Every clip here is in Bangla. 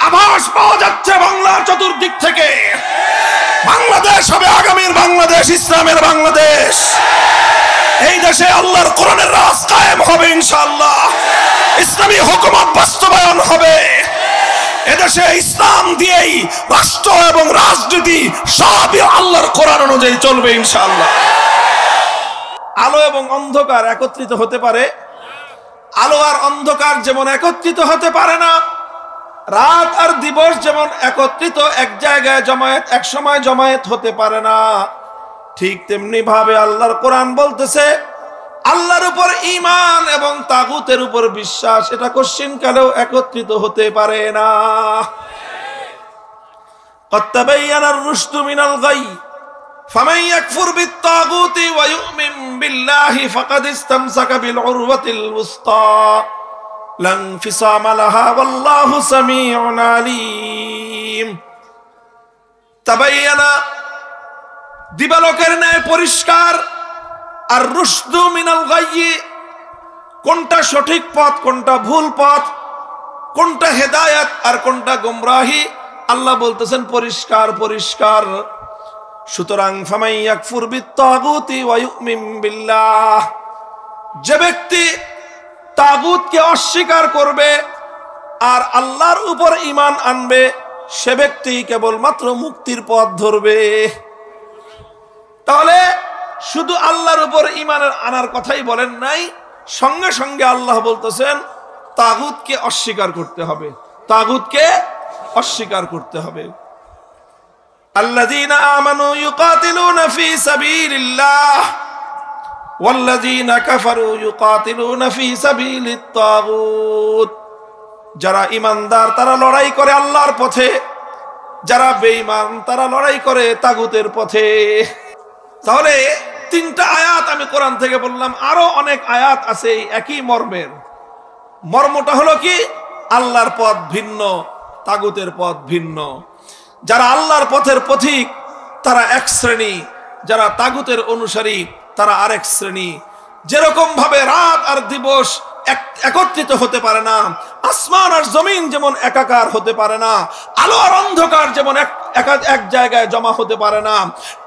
আভাস পাওয়া যাচ্ছে বাংলার চতুর্দিক থেকে বাংলাদেশ হবে আগামীর বাংলাদেশ, ইসলামের বাংলাদেশ। এই দেশে আল্লাহর কোরআনের রাজ কায়েম হবে ইনশাআল্লাহ, ইসলামী হুকুমত বাস্তবায়ন হবে। এদেশে ইসলাম দিয়েই রাষ্ট্র এবং রাজনীতি সবই আল্লাহর কোরআন অনুযায়ী চলবে ইনশাআল্লাহ। আলো এবং অন্ধকার একত্রিত হতে পারে, আলো আর অন্ধকার যেমন একত্রিত হতে পারে না, রাত আর দিবস যেমন একত্রিত এক জায়গায় জমায়েত এক সময় জমায়েত হতে পারে না, ঠিক তেমনি ভাবে আল্লাহর কোরআন বলতেছে আল্লাহর উপর ঈমান এবং তাগুতের উপর বিশ্বাস এটা কোশ্চিনকালেও একত্রিত হতে পারে না। قد تبين الرشد من الغي فمن يكفر بالطاغوت ويؤمن بالله فقد استمسك بالعروة الوثقى لا انفصام لها والله سميع عليم। تبين দিবালোকের ন্যায় পরিষ্কার, আর রুশদু মিনাল গায়্যি কোনটা সঠিক পথ কোনটা ভুল পথ, কোনটা হেদায়েত আর কোনটা গোমরাহি আল্লাহ বলতেছেন পরিষ্কার পরিষ্কার। সুতরাং ফামাই ইয়াকফুর বিত্তাগুতি ওয়া ইউমিন বিল্লাহ, যে ব্যক্তি তাগুতকে অস্বীকার করবে আর আল্লাহর উপর ঈমান আনবে সে ব্যক্তি কেবলমাত্র মুক্তির পথ ধরবে। তাহলে শুধু আল্লাহর উপর ঈমান আনার কথাই বলেন নাই, সঙ্গে সঙ্গে আল্লাহ বলতেছেন তাগুতকে অস্বীকার করতে হবে, তাগুতকে অস্বীকার করতে হবে। আল্লাযীনা আমানু ইউকাতিলুনা ফি সাবিলিল্লাহ ওয়াল্লাযীনা কাফারু ইউকাতিলুনা ফি সাবিলিত তাগুত। যারা ঈমানদার তারা লড়াই করে আল্লাহর পথে, যারা বেঈমান তারা লড়াই করে তাগুতের পথে। তাহলে তিনটা আয়াত আমি কোরআন থেকে বললাম, আরো অনেক আয়াত আছে একই মর্মের। মর্মটা হলো কি, আল্লাহর পথ ভিন্ন, তাগুতের পথ ভিন্ন। যারা আল্লাহর পথের পথিক তারা এক শ্রেণী, যারা তাগুতের অনুসারী তারা আরেক শ্রেণী। যেরকম ভাবে রাত আর দিবস একত্রিত হতে পারে না, আসমান আর জমিন যেমন একাকার হতে পারে না, আলো আর অন্ধকার যেমন এক জায়গায় জমা হতে পারে না,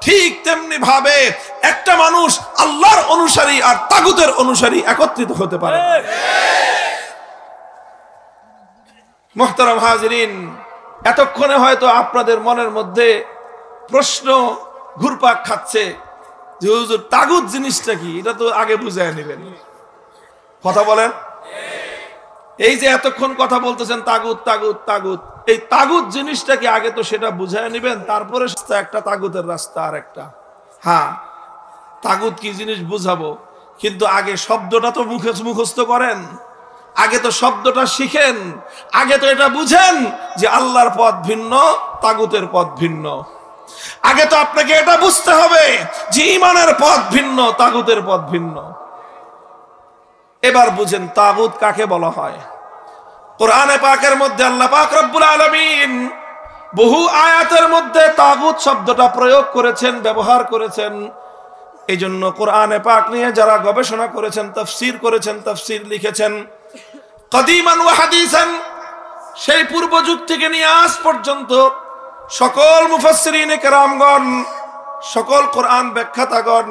ঠিক তেমনি ভাবে একটা মানুষ আল্লাহর অনুসারী আর তাগুতের অনুসারী একত্রিত হতে পারে না। মুহতারাম হাজিরিন, এতক্ষণে হয়তো আপনাদের মনের মধ্যে প্রশ্ন ঘুরপাক খাচ্ছে যে হুজুর তাগুত জিনিসটা কি, এটা তো আগে বুঝায় নেবেন। কথা বলেন, এই যে এতক্ষণ কথা বলতেছেন তাগুত তাগুত তাগুত, এই তাগুত জিনিসটা কি আগে তো সেটা বুঝায় নেবেন, তারপরে একটা তাগুতের রাস্তা আর একটা। হ্যাঁ, তাগুত কি জিনিস বুঝাবো, কিন্তু আগে শব্দটা তো মুখস্থ করেন, আগে তো শব্দটা শিখেন, আগে তো এটা বুঝেন যে আল্লাহর পথ ভিন্ন, তাগুতের পথ ভিন্ন। আগে তো আপনাকে এটা বুঝতে হবে যে ঈমানের পথ ভিন্ন, তাগুতের পথ ভিন্ন। এবার বুঝেন তাগুত কাকে বলা হয়। কোরআনে পাকের মধ্যে আল্লাহ পাক রব্বুল আলামিন বহু আয়াতের মধ্যে তাগুত শব্দটা প্রয়োগ করেছেন, ব্যবহার করেছেন। এই জন্য কোরআনে পাক নিয়ে যারা গবেষণা করেছেন, তাফসীর করেছেন, তাফসীর লিখেছেন, কদিমান ওয়া হাদিসান, সেই পূর্ব যুগ থেকে নিয়ে আজ পর্যন্ত সকল মুফাসসিরিনে কেরামগণ, সকল কোরআন ব্যাখ্যাতাগণ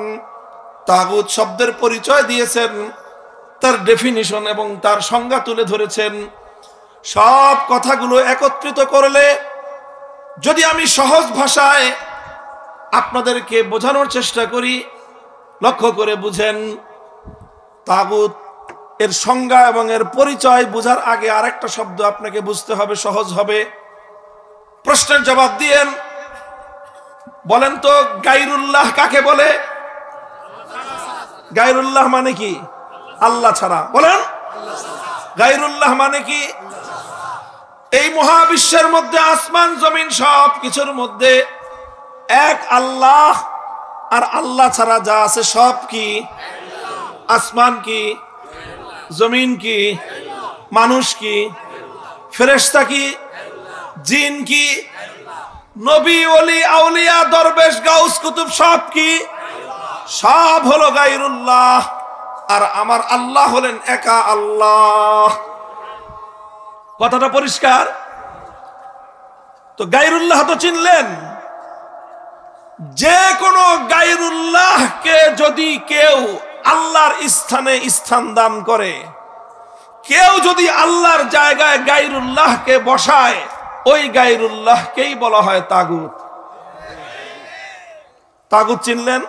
তাগুত শব্দের পরিচয় দিয়েছেন, তার ডেফিনিশন এবং তার সংজ্ঞা তুলে ধরেছেন। সব কথাগুলো একত্রিত করলে যদি আমি সহজ ভাষায় আপনাদেরকে বোঝানোর চেষ্টা করি, লক্ষ্য করে বুঝেন। তাগুত এর সংজ্ঞা এবং এর পরিচয় বোঝার আগে আরেকটা শব্দ আপনাকে বুঝতে হবে, সহজ হবে। প্রশ্নের জবাব দিয়েন, বলেন তো গায়রুল্লাহ কাকে বলে? গায়রুল্লাহ মানে কি? আল্লাহ ছাড়া। বলেন, গায়রুল্লাহ মানে কি? এই মহাবিশ্বের মধ্যে আসমান জমিন সব কিছুর মধ্যে এক আল্লাহ, আর আল্লাহ ছাড়া যা আছে সব কি? আসমান কি? জমিন কি? মানুষ কি? ফেরেশতা কি? জিন কি? নবী ওলি আউলিয়া দরবেশ গাউস কুতুব সব কি? সব হলো গায়রুল্লাহ। আর আমার আল্লাহ হলেন একা আল্লাহ। কথাটা পরিষ্কার? তো গায়রুল্লাহ তো চিনলেন, যে কোনো গায়রুল্লাহকে যদি কেউ আল্লাহর স্থানে স্থান দান করে, কেউ যদি আল্লাহর জায়গায় গায়রুল্লাহকে বসায়, ওই গায়রুল্লাহকেই বলা হয় তাগুত। তাগুত চিনলেন?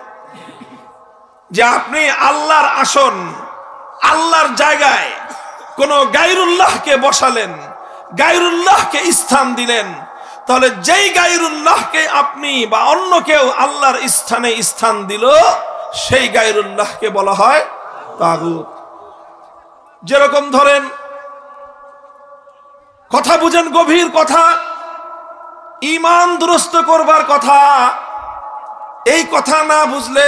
যে আপনি আল্লাহর আসন, আল্লাহর জায়গায় কোন গায়রুল্লাহকে বসালেন, গায়রুল্লাহকে স্থান দিলেন, তাহলে যেই গায়রুল্লাহকে আপনি বা অন্য কেউ আল্লাহর স্থানে স্থান দিল, সেই গায়রুল্লাহকে বলা হয় তাগুত। যেরকম ধরেন, কথা বুঝেন, গভীর কথা, ঈমান দুরস্ত করবার কথা। এই কথা না বুঝলে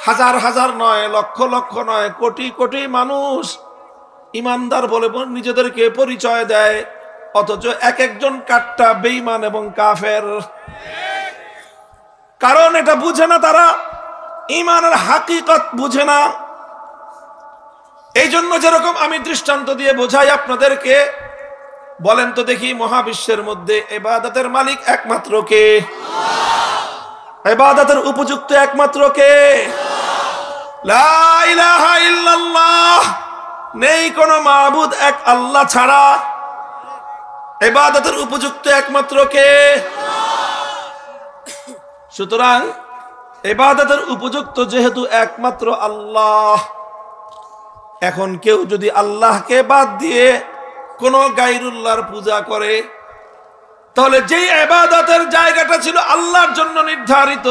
হাজার হাজার নয়, লক্ষ লক্ষ নয়, কোটি কোটি মানুষ ঈমানদার বলে নিজেদেরকে পরিচয় দেয়, অথচ এক একজন কাট্টা বেঈমান এবং কাফের। কারণ এটা বুঝে না, তারা ঈমানের হাকিকত বুঝে না। এই জন্য যেরকম আমি দৃষ্টান্ত দিয়ে বোঝাই আপনাদেরকে, বলেন তো দেখি, মহাবিশ্বের মধ্যে ইবাদতের মালিক একমাত্র কে? ইবাদতের উপযুক্ত একমাত্র কে? লা ইলাহা ইল্লাল্লাহ, নেই কোনো মাবুদ এক আল্লাহ ছাড়া। ইবাদতের উপযুক্ত একমাত্র কে? সুতরাং ইবাদতের উপযুক্ত যেহেতু একমাত্র আল্লাহ, এখন কেউ যদি আল্লাহকে বাদ দিয়ে কোন গায়রুল্লাহর পূজা করে, তাহলে যেই ইবাদতের জায়গাটা ছিল আল্লাহর জন্য নির্ধারিত,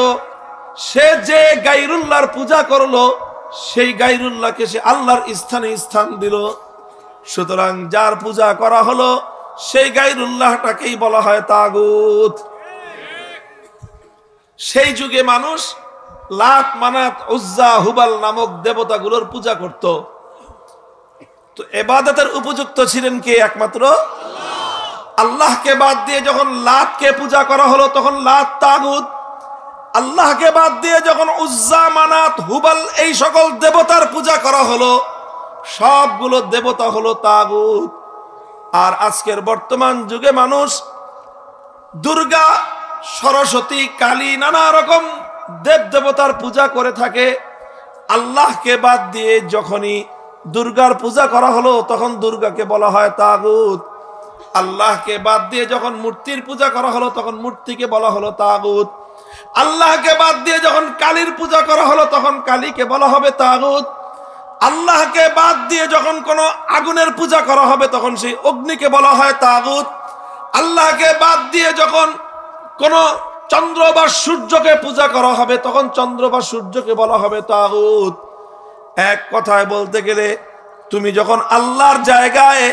সে যে গায়রুল্লাহর পূজা করলো, সেই গায়রুল্লাহকে সে আল্লাহর স্থানে স্থান দিল। সুতরাং যার পূজা করা হলো, সেই গায়রুল্লাহটাকেই বলা হয় তাগুত। সেই যুগে মানুষ লাত, মানাত, উজ্জা, হুবাল নামক দেবতাগুলোর পূজা করত। তো ইবাদতের উপযুক্ত ছিলেন কে? একমাত্র আল্লাহকে বাদ দিয়ে যখন লাতকে পূজা করা হলো, তখন লাত তাগুত। আল্লাহকে বাদ দিয়ে যখন উজ্জা, মানাত, হুবাল এই সকল দেবতার পূজা করা হলো, সবগুলো দেবতা হলো তাগুত। আর আজকের বর্তমান যুগে মানুষ দুর্গা, সরস্বতী, কালী, নানা রকম দেব দেবতার পূজা করে থাকে। আল্লাহকে বাদ দিয়ে যখনই দুর্গার পূজা করা হলো, তখন দুর্গাকে বলা হয় তাগুত। আল্লাহকে বাদ দিয়ে যখন মূর্তির পূজা করা হলো, তখন মূর্তিকে বলা হলো তাগুত। আল্লাহকে বাদ দিয়ে যখন কালীর পূজা করা হলো, তখন কালীকে বলা হবে তাগুত। আল্লাহকে বাদ দিয়ে যখন কোনো আগুনের পূজা করা হবে, তখন সেই অগ্নিকে বলা হয় তাগুত। আল্লাহকে বাদ দিয়ে যখন কোন চন্দ্র বা সূর্যকে পূজা করা হবে, তখন চন্দ্র বা সূর্যকে বলা হবে তাগুত। এক কথায় বলতে গেলে, তুমি যখন আল্লাহর জায়গায়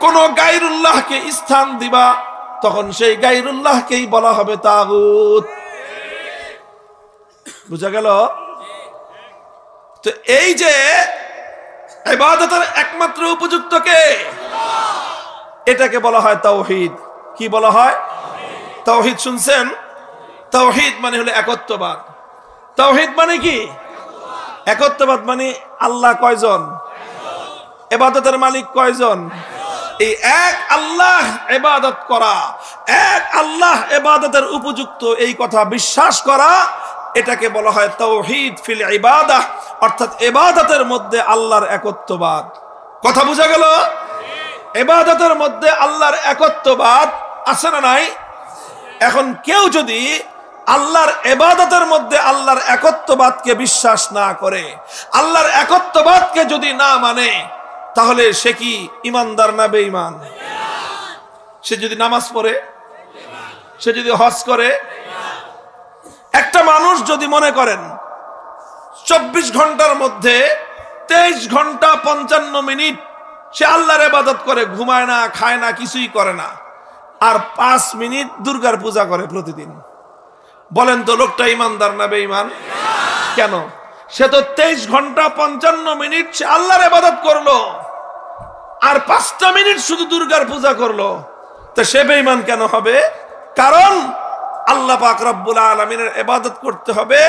কোন গায়রুল্লাহকে স্থান দিবা, তখন সেই গায়রুল্লাহকেই বলা হবে তাগুত। বুঝা গেল? তো এই যে ইবাদতের একমাত্র উপযুক্ত কে, এটাকে বলা হয় তাওহীদ। কি বলা হয়? তাওহীদ। শুনছেন? তাওহীদ মানে হলো একত্ববাদ। তাওহীদ মানে কি? একত্ববাদ মানে আল্লাহ কয়জন, ইবাদতের মালিক কয়জন, এই এক আল্লাহ ইবাদত করা, এক আল্লাহ ইবাদতের উপযুক্ত, এই কথা বিশ্বাস করা, এটাকে বলা হয় তাওহীদ ফিল ইবাদাহ, অর্থাৎ ইবাদতের মধ্যে আল্লাহর একত্ববাদ। কথা বোঝা গেল? ইবাদতের মধ্যে আল্লাহর একত্ববাদ আছে না নাই? এখন কেউ যদি আল্লাহর ইবাদতের মধ্যে আল্লাহর একত্ববাদকে বিশ্বাস না করে, আল্লাহর একত্ববাদকে যদি না মানে, তাহলে সে কি ইমানদার না বেঈমান? সে যদি নামাজ পড়ে, সে যদি হজ করে, একটা মানুষ যদি মনে করেন 24 ঘন্টার মধ্যে 23 ঘন্টা 55 মিনিট সে আল্লাহর ইবাদত করে, ঘুমায় না, খায় না, কিছুই করে না, আর 5 মিনিট দুর্গার পূজা করে প্রতিদিন, বলেন তো লোকটা ইমানদার না বেঈমান? কেন? সে তো 23 ঘন্টা 55 মিনিট সে আল্লাহর ইবাদত করলো, আর 5টা মিনিট শুধু দুর্গার পূজা করলো, তো সে বেঈমান কেন হবে? কারণ আল্লাহ পাক রব্বুল আলামিনের ইবাদত করতে হবে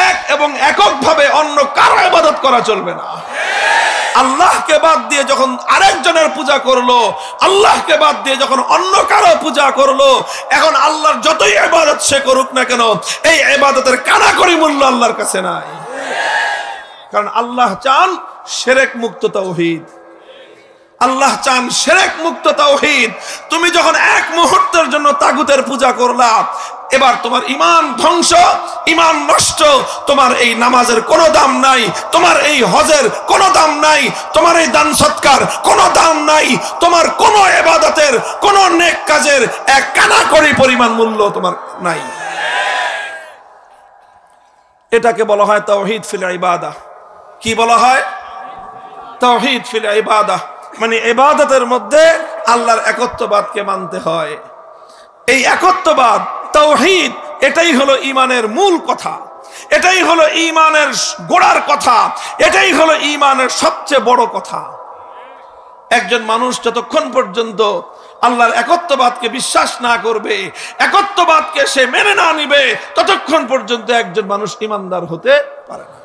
এক এবং এককভাবে, অন্য কারো ইবাদত করা চলবে না। আল্লাহকে বাদ দিয়ে যখন আরেকজনের পূজা করলো, আল্লাহকে বাদ দিয়ে যখন অন্য কারো পূজা করলো, এখন আল্লাহর যতই ইবাদত সে করুক না কেন, এই ইবাদতের কানাকড়ি মূল্য আল্লাহর কাছে নাই। কারণ আল্লাহ চান শিরক মুক্ত তাওহীদ, আল্লাহ চান শিরক মুক্ত তাওহীদ। তুমি যখন এক মুহূর্তের জন্য তাগুতের পূজা করলা, এবার তোমার ঈমান ধ্বংস, ঈমান নষ্ট। তোমার এই নামাজের কোনো দাম নাই, তোমার এই হজের কোনো দাম নাই, তোমার এই দান সৎকার কোনো দাম নাই, তোমার কোনো ইবাদতের কোনো নেক কাজের এক কানাকড়ি পরিমাণ মূল্য তোমার নাই। এটাকে বলা হয় তাওহীদ ফিল ইবাদাহ। কি বলা হয়? তাওহীদ ফিল ইবাদাহ, মানে ইবাদতের মধ্যে আল্লাহর একত্ববাদকে মানতে হয়। এই একত্ববাদ, তাওহীদ, এটাই হলো ঈমানের মূল কথা, এটাই হলো ঈমানের গোড়ার কথা, এটাই হলো ঈমানের সবচেয়ে বড় কথা। একজন মানুষ যতক্ষণ পর্যন্ত আল্লাহর একত্ববাদকে বিশ্বাস না করবে, একত্ববাদকে সে মেনে না নিবে, ততক্ষণ পর্যন্ত একজন মানুষ ঈমানদার হতে পারে না।